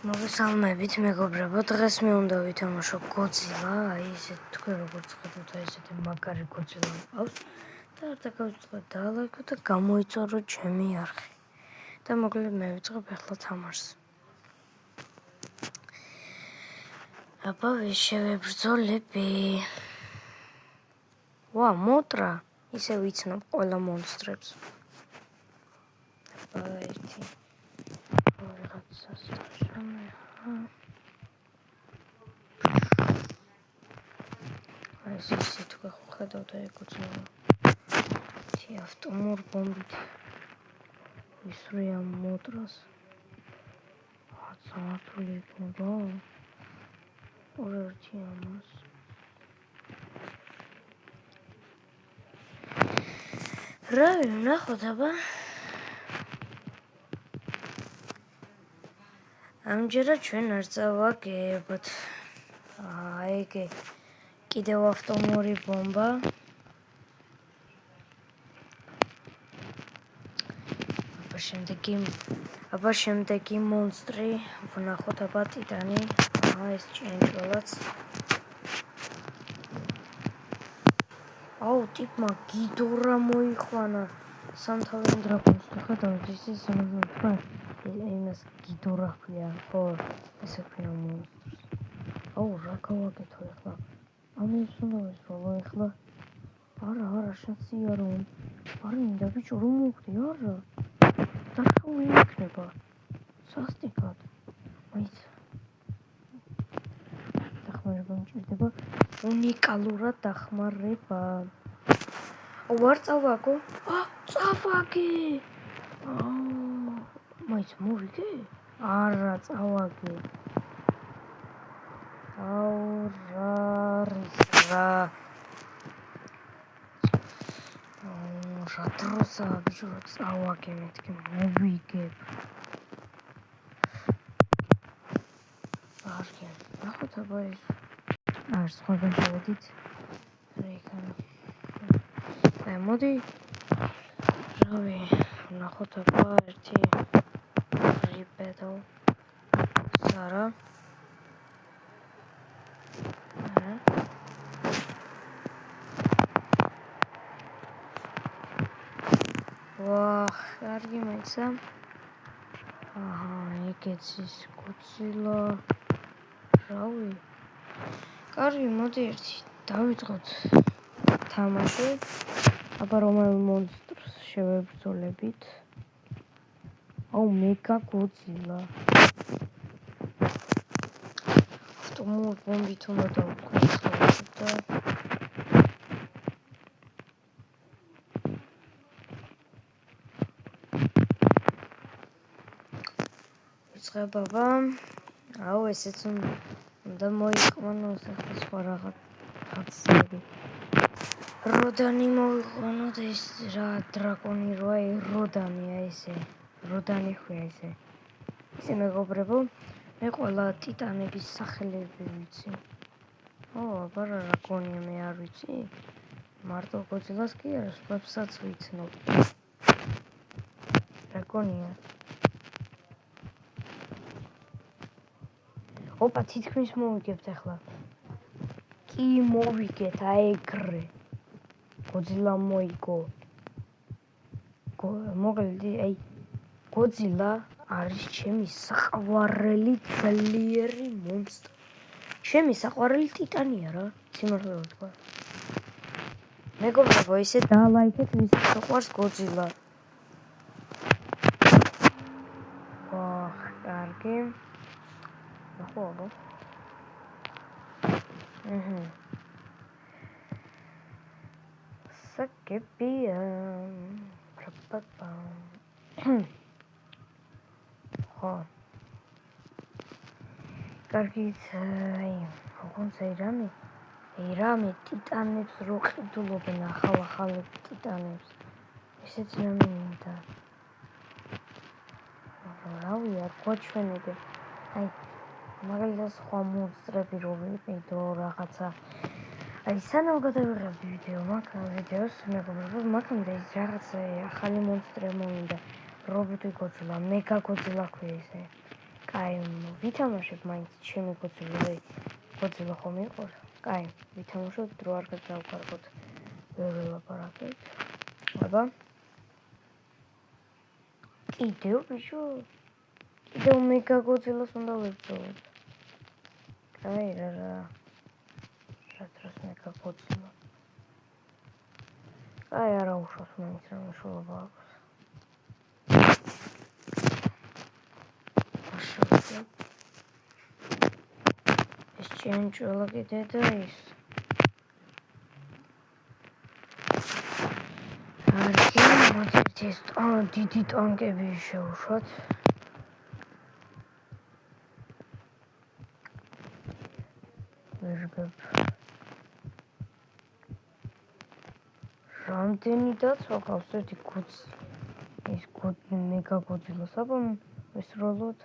მოგესალმებით, მეგობრებო, დღეს მე უნდა ვითამაშო Godzilla, აი ესეთ თქვენ როგორც ხედავთ, აი ესეთი მაგარი Godzilla მყავს და არ დაგავიწყოთ დალაიქო და გამოიწორო ჩემი არხი. და მოკლედ მე ვიწყებ ახლა თამაშს. აბა შევებრძოლები. ვა, მოტრა, ისე ვიცნობ ყველა მონსტრებს. აბა ერთი ეს ისე თქვენ ხედავთ აი Godzilla. თი ავტომობილ ბომბით ისრია მოტრას. აცამართული იქნება. ორერთი ამას. რა ვნახოთ აბა. ამჯერად ჩვენ არ წავაგებთ. ეგ კიდევ ავტომობილი ბომბა. აბა შემდეგი მონსტრი ვნახოთ აბა ტიტანი. ეს ჭიანჭველაც. აუ ტიპმა გიდორა მოიხვანა სამთავიან დრაკონს ხედავთ ისე სამთავიან იმას გიდორა ქვია ხო ესე ქვია მონსტრს. აუ რა გავაკეთო ახლა ამის უნდა ვისროლო ახლა არა შენსია რომ არ მინდა ბიჭო რომ მოვხდი არა დაშავი იქნება სასტიკად მაინც დახმარება მჭირდება უნიკალურად დახმარება ვარ წავაგო წავაგე მაინც მოვიგე არა წავაგე აუ რა რა დროსაა ბიჭო წავაგე მეთქი მოვიგებ არგენ ნახოთ აბა ეს არ სხვაგან შევედით აი მოდი რავი ნახოთ აბა ერთი რიბედო სარა ვახ კარგი მაიცა ეგეც ის Godzilla რავი კარგი მოდი ერთი დავიწყოთ თამაში აბა რომელ მონსტრს შევებრძოლებით აუ მეგა Godzilla ავტომობილ ბომბით უნდა დავუკვირდეთ და აბა აუ ესეც უნდა მოიყვანოს ახლა სხვა რაღაცები როდანი მოვიყვანოთ ეს რა დრაკონი როა როდანია ესე როდანი ხვია ესე მეგობრებო მე ყველა ტიტანების სახელები ვიცი აბა რა გონია მე არ ვიცი მარტო Godzilla-ს კი არა სხვებსაც ვიცნობ რა გონია ოპა თითქმის მოვიგებთ ახლა კი მოვიგეთ აეგრე Godzilla მოიგო მოკლედ აი Godzilla არის ჩემი საყვარელი ძლიერი მონსტრი ჩემი საყვარელი ტიტანია რა სიმართლე ვთქვა მეგობრებო ისე დალაიქეთ ვისაც საყვარს Godzilla ვახ კარგი ხო აბა საკებია ხო კარგით აი ოღონდ რამე ტიტანებს რო ყიდულობენ ახალ ტიტანებს ესეც რამე მინდა რავი არ გვაჩვენებენ აი მაგალითად სხვა მონსტრები რო ვიყიდო რაღაცა აი სანამ გადავიღებდი ვიდეოს მეგობრებო მაგამდე ის რაღაცა ახალი მონსტრები მომინდა რობოტი Godzilla მეგა Godzilla ქვია ესე კაი, ვითამაშებ მაინც ჩემი გოძილა, გოძილა ხომ იყოს? კაი, ვითამაშოთ, დრო არ გადავკარგოთ. ვერ ვილაპარაკეთ. აბა. კიდევ ბიჭო. კიდევ მეგა გოძილას უნდა ვებრძოლოთ. კაი, რა. რა დროს მეგა გოძილა. კაი, არა უშავს მაინც რა მნიშვნელობა აქვს. ეს ჭიანჭველა კიდე და ის. კარგი, მოდით ეს დიდი ტანკები შევუშვათ. ვერგებ. რამდენი დაცვა ყავს ერთი გოძი. ეს მეგა გოძილას აბა ვესროლოთ.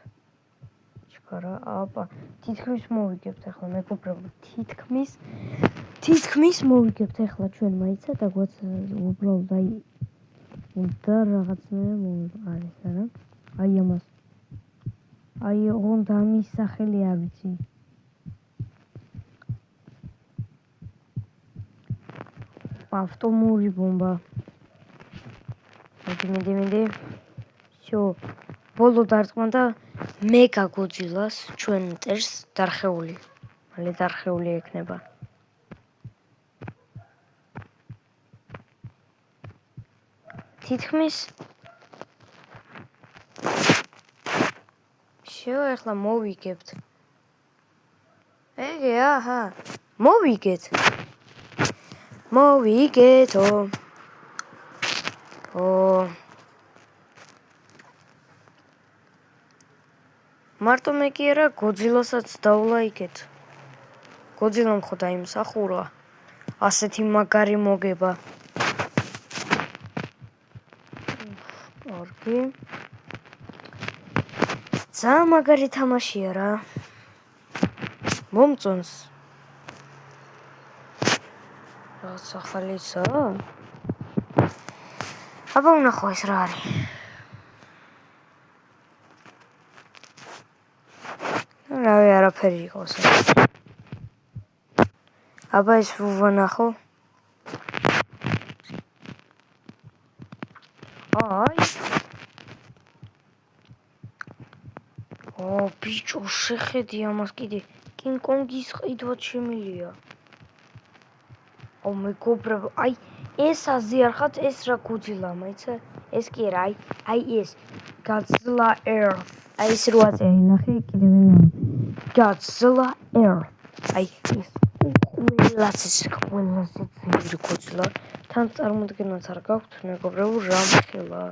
ჩქარა, აბა თითქმის მოვიგებთ ახლა მეგობრებო, თითქმის მოვიგებთ ახლა ჩვენ მაიცა და გვაց უბრალოდ აი უნდა რაღაცნაირად არის არა? აი ამას. აი ოღონდ ამის სახელი არ ვიცი. ავტომური ბომბა. მიდი. შო. ბოლო დარტყმა და მეგა გოძილას ჩვენ მტერს დარხეული. მალე დარხეული ექნება. თითქმის შო ახლა მოვიგებთ. ეგე აჰა. მოვიგეთო. მარტო მე კი არა გოძილასაც დავლაიგეთ. გოძილამ ხო დაიმსახურა. ასეთი მაგარი მოგება. კარგი. ძალიან მაგარი თამაშია რა. მომწონს. რაც ახალისა? აბა ვნახო ეს რა არის. რავი არაფერი იყოს. აბა ეს ვნახო. აი. ბიჭო შეხედი ამას კიდე კინგ-კონგის ყიდვად შემილია. მეგობრებო, აი ეს აზიარხათ, ეს რა გოძილა, მაიცა? ეს კი არა, აი ეს Godzilla Earth. აი ეს რო აწია, ნახე კიდევ ენა. Godzilla Earth. აი ეს ყველაზე ძლიერი გოძილა. თან წარმოდგენაც არ გაქვთ, მეგობრებო, რა მხელა.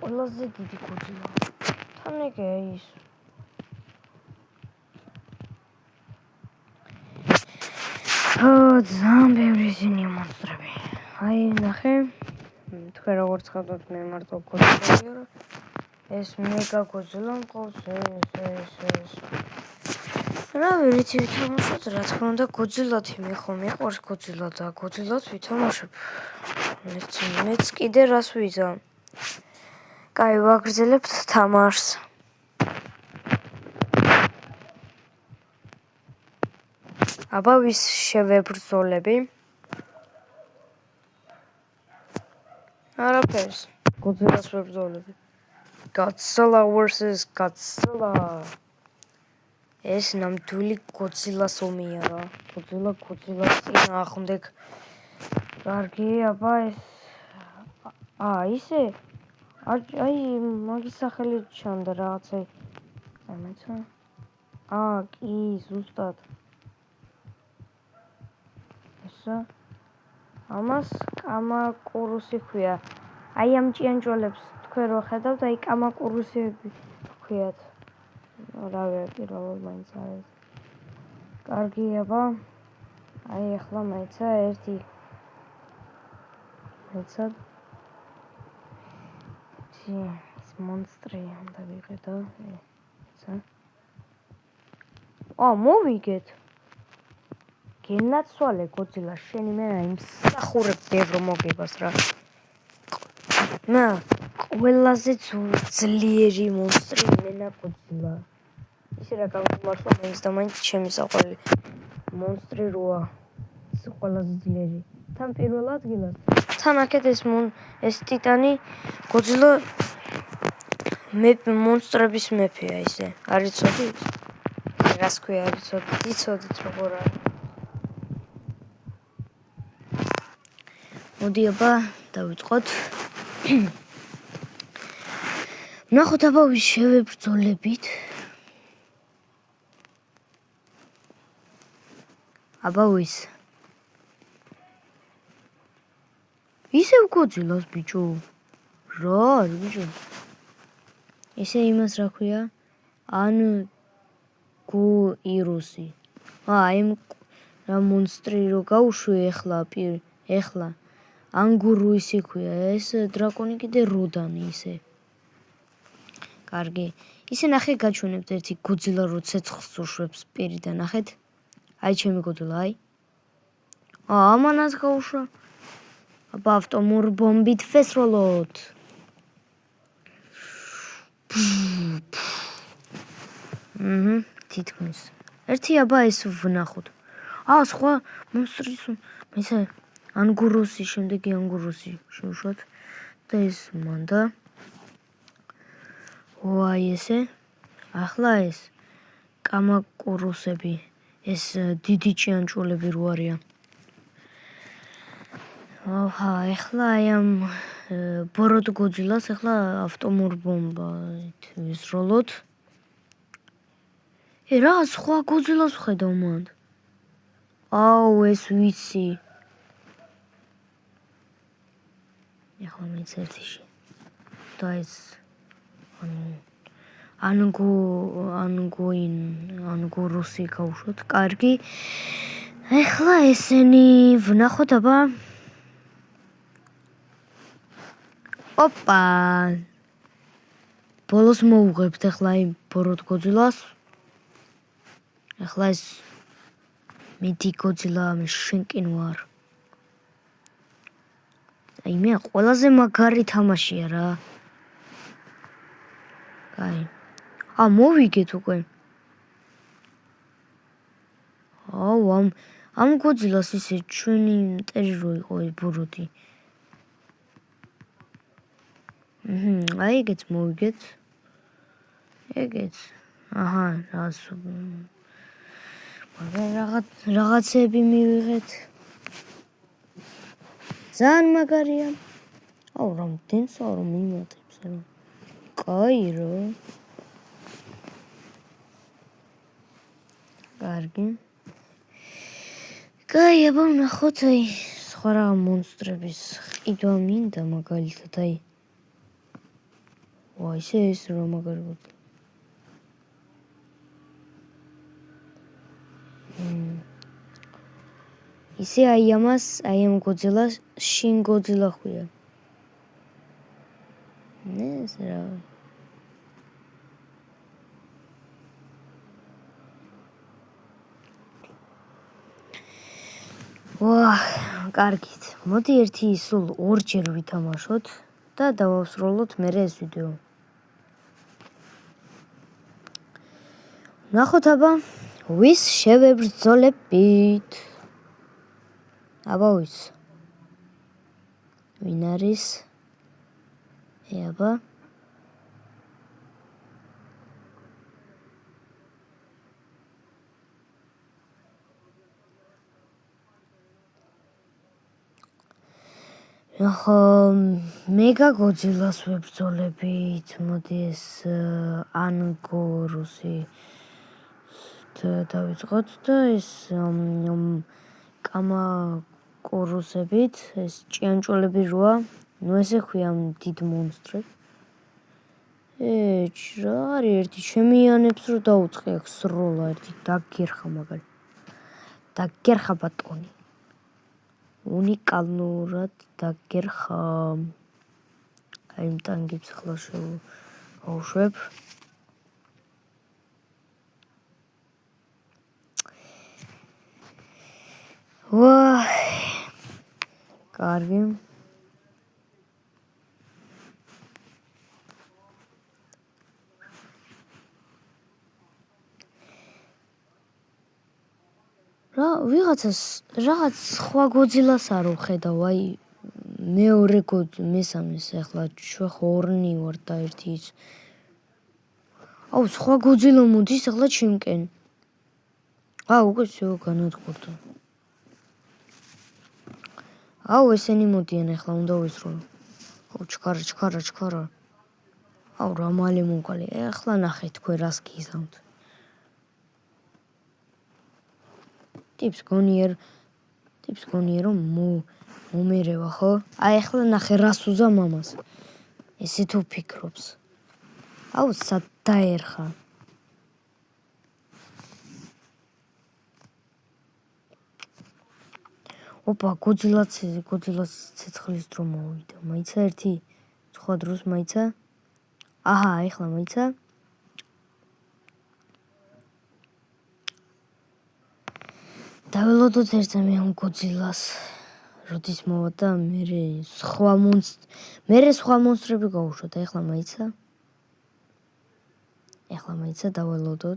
ყველაზე დიდი გოძილა. თან ეგე ის. ძალიან ბევრი ისინი მონსტრები. აი ნახე. თქვენ როგორც ხედავთ მე მარტო გოძილა. ეს მეგა გოძილა მყავს ეს. რა ვიცი ვითამაშოთ, რა თქმა უნდა გოძილათი მე ხო მიყვარს გოძილა და გოძილათ ვითამაშებ. მეც კიდე რას ვიზა. კაი, ვაგრძელებთ თამაშს. აბა ვის შევებრძოლები? არაფერს. გოძილას ვებრძოლები. Godzilla vs Godzilla. ეს ნამდვილი გოძილას ომია რა. გოძილას წინააღმდეგ. კარგი, აბა ეს ისე აი მაგის სახელი ჩანდა რაღაცა. ამეცა. კი, ზუსტად. ესა. ამას კამაკურუსი ქვია. აი ამ ჭიანჭველებს თქვენ რო ხედავთ, აი კამაკურუსები ქვიათ. რავი, პირველად მაინც არის. კარგი, აბა. აი ახლა მეცა ერთი. მეცა ეს მონსტრი უნდა ვიყიდო. ეცა. მოვიგეთ. გენაცვალე გოძილა შენი მე იმსახურებ ბევრ მოგებას რა. მე ყველაზე ძლიერი მონსტრი მენა გოძილა. ისე რა გამომართვა მაინც და მაინც ჩემი საყვარელი მონსტრი როა. ეს ყველაზე ძლიერი. თან პირველ ადგილას. თან აქეთ ეს ტიტანი გოძილა მე მონსტრების მეფეა ისე. არ იცოდით? რას ქვია არ იცოდით? იცოდით როგორ არის? მოდი აბა დავიწყოთ. ნახოთ აბა ვის შევებრძოლებით. აბა ვის? ისევ გოძილას ბიჭო. რა არის ბიჭო? ისე იმას რა ქვია? ანგოირუსი. იმ რა მონსტრი რო გაუშვი ეხლა ანგურუისი ქვია. ეს დრაკონი კიდე როდანი ისე. კარგი. ისე ნახე გაჩვენებთ ერთი გოძილა რო ცეცხლს უშვებს პირიდან, ნახეთ? აი ჩემი გოძილა, აი. ამანაც გაუშვა. აბა ავტომურ ბომბით ვესროლოთ. თითქმის. ერთი აბა ეს ვნახოთ. სხვა მონსტრის მესა ანგურუსი, შემდეგი ანგურუსი შევშვათ და ეს მანდა. აი ესე. ახლა ეს კამაკურუსები, ეს დიდი ჭიანჭველები რო არიან. ეხლა აი ამ ბოროტ გოძილას ეხლა ავტომურ ბომბით ვისროლოთ. რა სხვა გოძილას ვხედავ მანდ. ეს ვიცი. ეხლა მეც ერთიში. და ეს ანგურუსი გავუშვოთ. კარგი. ეხლა ესენი ვნახოთ აბა. ოპა. ბოლოს მოუღებთ ეხლა იმ ბოროტ გოძილას. ეხლა ეს მეტი გოძილა მე შენკინ ვარ. აი მე ყველაზე მაგარი თამაშია რა. აი. მოვიგეთ უკვე. ამ გოძილას ისე ჩვენი მტერი რო იყო ეს ბოროტი. აი ეგეც მოვიგეთ. ეგეც. რაღაცები მივიღეთ. ძალიან მაგარია. რამდენსა რომ მიმატებს რა. კაი რა. კარგი. კაი, აბა ვნახოთ აი სხვა რა მონსტრების ყიდვა მინდა მაგალითად აი. ისე ეს რა მაგარი გოძილა. ისე აი ამას, აი ამ გოძილას შინ გოძილა ხვია. ეს რა. კარგით. მოდი ერთი სულ ორჯერ ვითამაშოთ და დავასრულოთ მერე ეს ვიდეო. ნახოთ აბა ვის შევებრძოლებით. აბა ვის? ვინ არის? აბა მეგა გოძილას ვებრძოლებით. მოდი ეს ანგურუსი დავიწყოთ და ეს კამაკურუსებით ეს ჭიანჭველები როა. ესე ხვია ამ დიდ მონსტრებს. რა არის ერთი შემიანებს რო დაუწყე აქ სროლა ერთი დაგერხა მაგარი. დაგერხა ბატონი. უნიკალურად დაგერხა. აი იმ ტანგებს ახლა შევაუშვებ. კარგი. ვიღაცას რაღაც სხვა გოძილას არ ვხედავ, აი მეორე მესამეს ახლა ჩვენ ხო ორნი ვარ და ერთი ის. აუ სხვა გოძილა მოდის ახლა ჩემკენ. უკვე всё განადგურდა. აუ ესენი მოდიან ახლა უნდა ვისრულო. აუ ჩქარა. აუ რა მალე მომყალი. ახლა ნახეთ თქვენ რას გიზამთ. ტიპს გონიერ რომ მომერევა ხო? აი ახლა ნახე რას უზა მამას. ესე თუ ფიქრობს. აუ სად დაერხა. ოპა გოძილას ცეცხლის დრო მოვიდა. მაიცა ერთი სხვა დროს მაიცა. აჰა, ახლა მაიცა. დაველოდოთ ერთამე ამ გოძილას. როდის მოვა და მე სხვა მონსტრები გავუშვათ. ახლა მაიცა დაველოდოთ.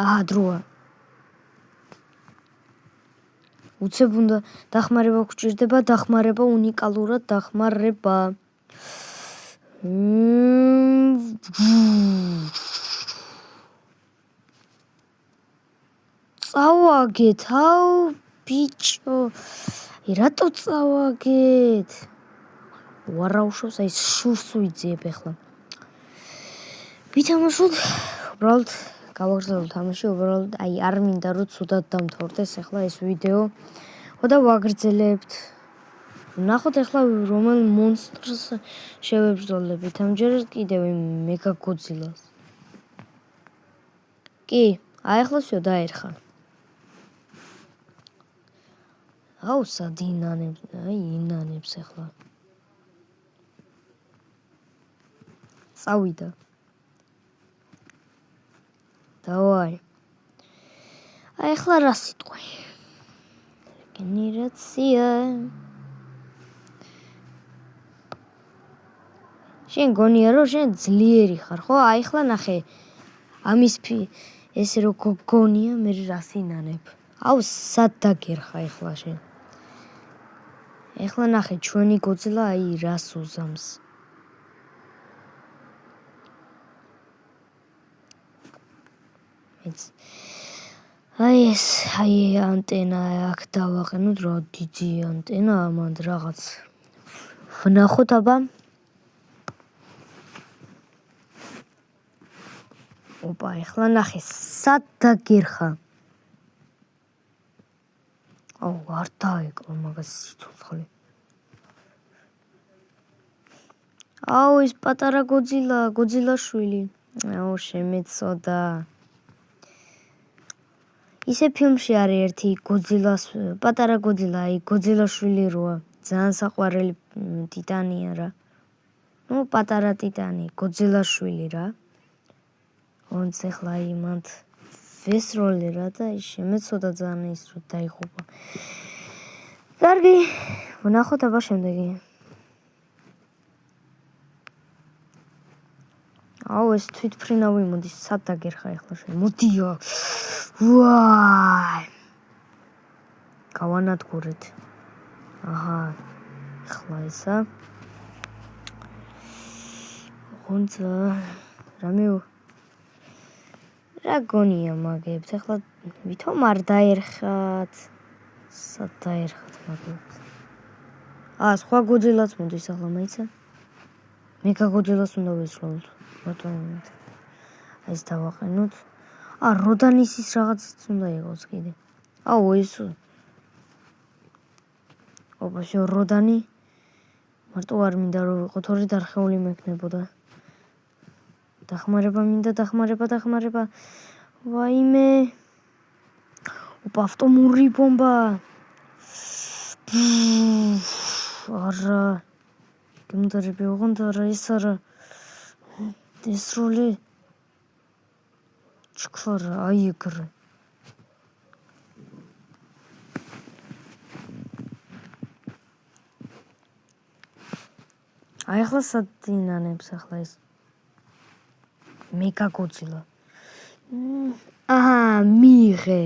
აჰა, დროა. უცებ უნდა დახმარება გვჭირდება, დახმარება უნიკალურად დახმარება. წავაგეთ, აუ ბიჭო. რატო წავაგეთ? ვარაუშავს, აი შურს ვიძიებ ახლა. ვითამაშოთ, უბრალოდ გავაგრძელოთ თამაში, უბრალოდ აი არ მინდა რომ ცუდად დამთავრდეს ახლა ეს ვიდეო. და ვაგრძელებთ. ნახოთ ახლა რომელ მონსტრს შევებრძოლებით. ამჯერად კიდევ იმ მეგა გოძილას. კი, აი ახლა всё დაერხა. აუ სად ინანებს ახლა. წავიდა. დავაი. აი ახლა რა სიტყვა? რეგენერაცია. შენ გონია რომ შენ ძლიერი ხარ, ხო? აი ახლა ნახე. ამის ესე რო გონია, მე რას ინანებ? აუ სად დაგერხა ახლა შენ? ახლა ნახე ჩვენი გოძილა აი რას უზამს. აი ანტენა აქ დავაყენოთ რა დიდი ანტენა ამან რაღაც. ვნახოთ აბა. ოპა, ახლა ნახე სად დაგერხა. აუ არ დაეკლა მაგას სიცოცხლე. აუ ეს პატარა გოძილაშვილი. აუ შემეწოდა. ისე ფილმში არის ერთი პატარა გოძილა, აი გოძილაშვილი როა. ძალიან საყვარელი ტიტანია რა. პატარა ტიტანი, გოძილაშვილი რა. ონც ახლა აი მანდ ვესროლე რა და შემეწოდა ძალიან ის რომ დაიღუპა. კარგი, ვნახოთ აბა შემდეგი. აუ ეს თვითფრინავი მოდის, სად დაგერხა ახლა შენ? მოდიო. ვაი. გავანადგურეთ. აჰა. ახლა ესა. ხონცა რა გონია მაგებს? ახლა ვითომ არ დაერხათ? სად დაერხათ მაგებს? სხვა გოძილაც მოდის ახლა მაიცა. მეგა გოძილას უნდა ვისრულოთ. ბატონო. ეს დავაყენოთ. როდანისის რაღაცაც უნდა იყოს კიდე. აუ ეს. ოპა, როდანი. მარტო არ მინდა რომ ვიყოთ ორი დარხეული მექნებოდა. დახმარება მინდა, დახმარება. ვაიმე. ოპა, ავტომური ბომბა. არა. გემდარები ოღონდ არა ეს არა. ეს როლი. ჩქარა, აი ეგრე. აი ახლა სად ინანებს ახლა ეს. მეგა გოძილა. აჰა, მიიღე.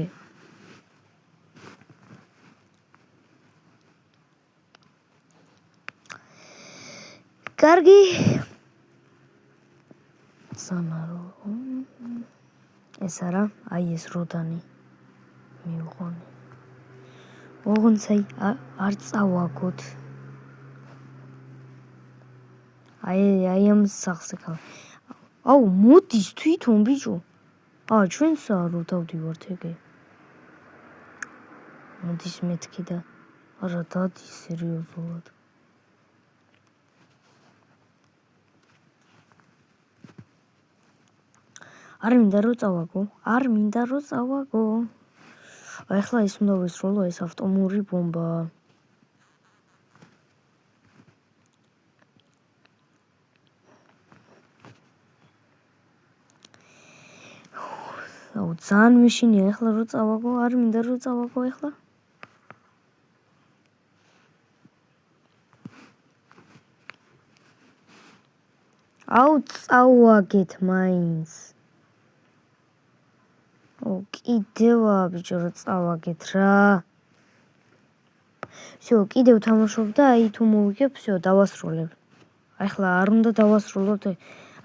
კარგი. სანარო. ეს არა, აი ეს როდანი. მიუღონე. ოღონდ არ წავაგოთ. აი ამ სახზე ხარ. აუ, მოდის თვითონ ბიჭო. ჩვენც რო დავდივართ ეგე. მოდის მეთქი და არა დადის სერიოზულად. არ მინდა რომ წავაგო. ახლა ის უნდა ვისროლო ეს ავტომური ბომბა. აუ ძალიან მიშინია ახლა რომ წავაგო, არ მინდა რომ წავაგო ახლა. აუ წავაგეთ მაინც. კიდევა ბიჭო რომ წავაგეთ რა. всё, კიდევ თამაშობ და აი თუ მოვიგებ, всё, დავასრულებ. ახლა არ უნდა დავასრულოთ,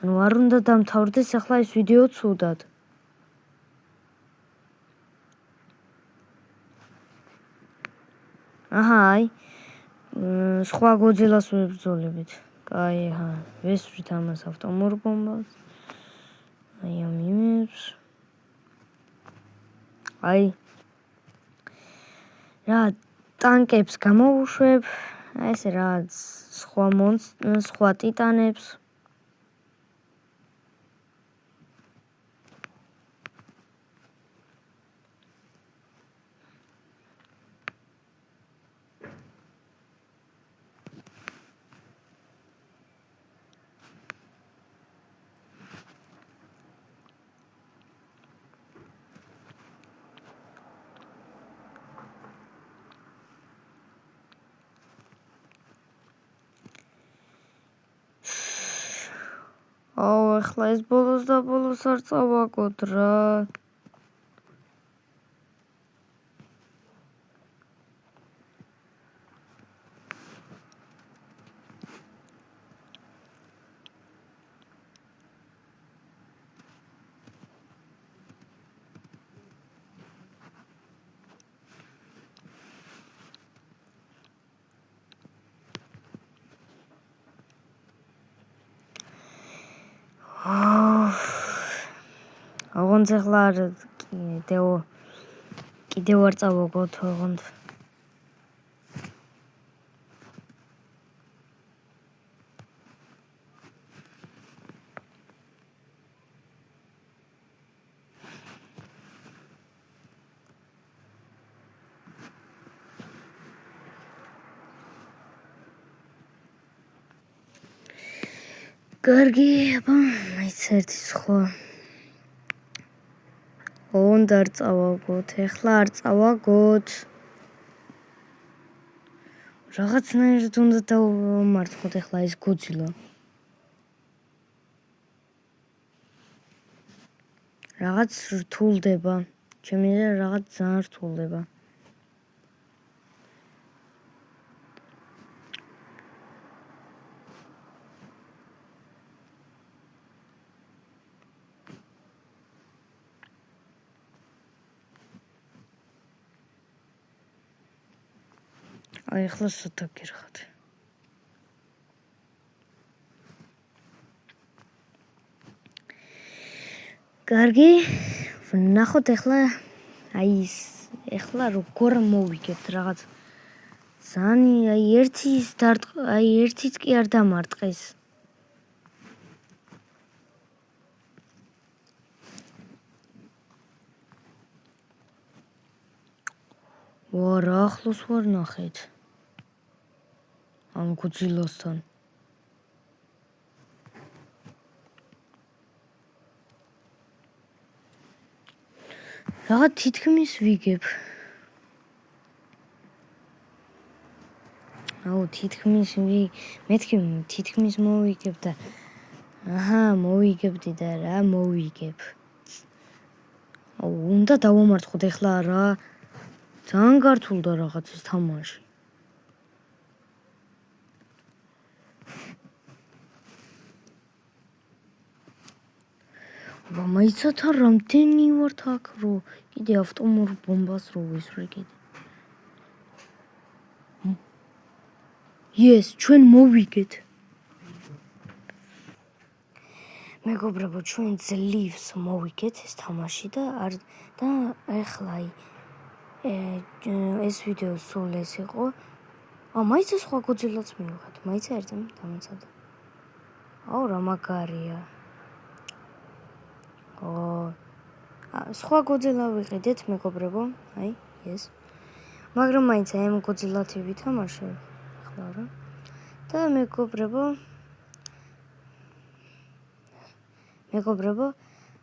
ანუ არ უნდა დამთავრდეს ახლა ეს ვიდეო ცუდად. აჰა, აი სხვა გოძილას ვებრძოლებით. კაი, აჰა, ვესვრით ამას ავტომურ ბომბას. აი ამ იმებს. აი რა ტანკებს გამოვუშვებ, ესე რა სხვა ტიტანებს. აუ, ახლა ეს ბოლოს და ბოლოს არ წავაგოთ რა. ოღონდ ახლა კიდევ არ წავაგოთ ოღონდ. კარგი, აბა, მაინც ერთი სხვა. ოღონდ არ წავაგოთ, ახლა არ წავაგოთ. რაღაცნაირად უნდა დავმარცხოთ ახლა ეს გოძილა. რაღაც რთულდება. ჩემი რაღაც ძალიან რთულდება. აი ახლა ცოტა გირხათ. კარგი, ვნახოთ ახლა აი ის ახლა როგორ მოვიგებთ რაღაც ძალიან აი ერთიც კი არ დამარტყეს. ვარა ახლოს ვარ ნახეთ. ამ გოძილასთან. რაღაც თითქმის ვიგებ. აუ თითქმის მეთქი თითქმის მოვიგებ და აჰა, მოვიგებდი და რა მოვიგებ. უნდა დავამარცხოთ ეხლა რა. ძალიან გართულდა რაღაც ეს თამაში. მაიცათა რამდენი ვართ აქ რო კიდე ავტომობილ ბომბას რო ვისვრე კიდე. Yes, ჩვენ მოვიგეთ. მეგობრებო, ჩვენ ძლივს მოვიგეთ ეს თამაში და ეხლა ეს ვიდეო სულ ეს იყო. მაიცა სხვა გოძილაც მივიღეთ. მაიცა ერთად დამეცადა. რა მაგარია. სხვა გოძილა ვიყიდეთ, მეგობრებო. აი, ეს. მაგრამ მაინც ამ გოძილათი ვითამაშე. ახლა რა. და მეგობრებო,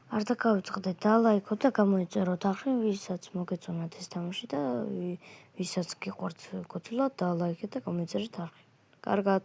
არ დაგავიწყდეთ და ლაიქოთ და გამოიწეროთ ახლა ვისაც მოგეწონათ ეს თამაში და ვისაც გიყვართ გოძილა და ლაიქეთ და გამოიწერეთ ახლა. კარგად.